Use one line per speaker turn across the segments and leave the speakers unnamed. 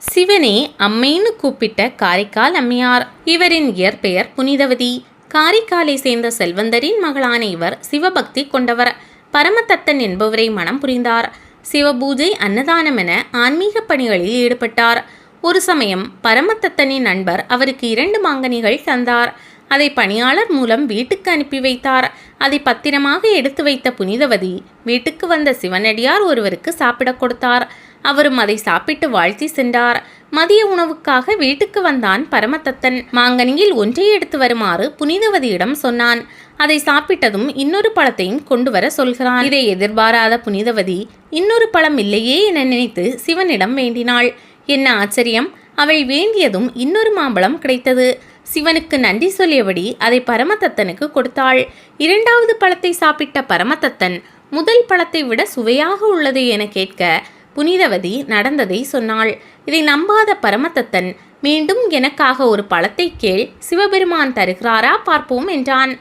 சிவனே அம்மைன்னு கூப்பிட்ட காரைக்கால் அம்மையார். இவரின் இயற்பெயர் புனிதவதி. காரைக்காலை சேர்ந்த செல்வந்தரின் மகளான இவர் சிவபக்தி கொண்டவர். பரமதத்தன் என்பவரை மனம் புரிந்தார். சிவபூஜை, அன்னதானம் என ஆன்மீக பணிகளில் ஈடுபட்டார். ஒரு சமயம் பரமதத்தனின் நண்பர் அவருக்கு 2 மாங்கனிகள் தந்தார். அதை பணியாளர் மூலம் வீட்டுக்கு அனுப்பி வைத்தார். அதை பத்திரமாக எடுத்து வைத்த புனிதவதி வீட்டுக்கு வந்த சிவனடியார் ஒருவருக்கு சாப்பிட கொடுத்தார். அவரும் அதை சாப்பிட்டு வாழ்த்தி சென்றார். மதிய உணவுக்காக வீட்டுக்கு வந்தான் பரமதத்தன். மாங்கனியில் ஒன்றை எடுத்து வருமாறு புனிதவதியிடம் சொன்னான். அதை சாப்பிட்டதும் இன்னொரு பழத்தையும் கொண்டு வர சொல்கிறான். இதை எதிர்பாராத புனிதவதி இன்னொரு பழம் இல்லையே என நினைத்து சிவனிடம் வேண்டினாள். என்ன ஆச்சரியம்! அவள் வேண்டியதும் இன்னொரு மாம்பழம் கிடைத்தது. சிவனுக்கு நன்றி சொல்லியபடி அதை பரமதத்தனுக்கு கொடுத்தாள். 2வது பழத்தை சாப்பிட்ட பரமதத்தன் முதல் பழத்தை விட சுவையாக உள்ளது என கேட்க புனிதவதி நடந்ததை சொன்னாள். இதை நம்பாத பரமதத்தன் மீண்டும் எனக்காக ஒரு பழத்தை கேள், சிவபெருமான் தருகிறாரா பார்ப்போம் என்றான்.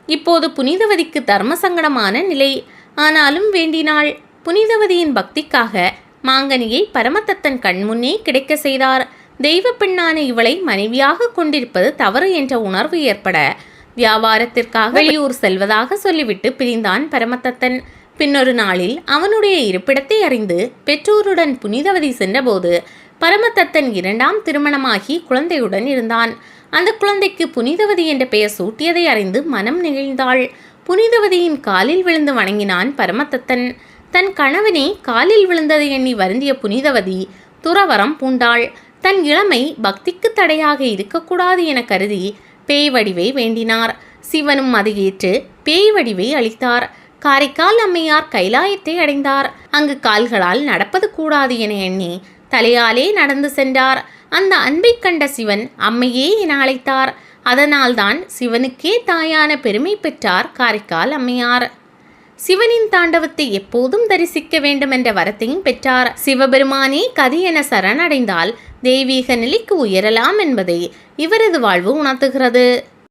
இப்போது புனிதவதிக்கு தர்ம சங்கடமான நிலை. ஆனாலும் வேண்டினாள். புனிதவதியின் பக்திக்காக மாங்கனியை பரமதத்தன் கண்முன்னே கிடைக்க செய்தார். தெய்வ பெண்ணான இவளை மனைவியாக கொண்டிருப்பது தவறு என்ற உணர்வு ஏற்பட வியாபாரத்திற்காக வெளியூர் செல்வதாக சொல்லிவிட்டு பிரிந்தான் பரமதத்தன். பின்னொரு நாளில் அவனுடைய இருப்பிடத்தை அறிந்து பெற்றோருடன் புனிதவதி சென்றபோது பரமதத்தன் 2ஆம் திருமணமாகி குழந்தையுடன் இருந்தான். அந்த குழந்தைக்கு புனிதவதி என்ற பெயர் சூட்டியதை அறிந்து மனம் நெகிழ்ந்தாள். புனிதவதியின் காலில் விழுந்து வணங்கினான் பரமதத்தன். தன் கணவனே காலில் விழுந்ததை எண்ணி வருந்திய புனிதவதி துறவரம் பூண்டாள். தன் இளமை பக்திக்கு தடையாக இருக்கக்கூடாது என கருதி பேய் வடிவை வேண்டினார். சிவனும் அதை ஏற்று பேய் வடிவை அளித்தார். காரைக்கால் அம்மையார் கைலாயத்தை அடைந்தார். அங்கு கால்களால் நடப்பது கூடாது என எண்ணி தலையாலே நடந்து சென்றார். அந்த அன்பை கண்ட சிவன் அம்மையே என அழைத்தார். அதனால்தான் சிவனுக்கே தாயான பெருமை பெற்றார் காரைக்கால் அம்மையார். சிவனின் தாண்டவத்தை எப்போதும் தரிசிக்க வேண்டும் என்ற வரத்தையும் பெற்றார். சிவபெருமானே கதி என சரணடைந்தால் தெய்வீக நிலைக்கு உயரலாம் என்பதை இவரது வாழ்வு உணர்த்துகிறது.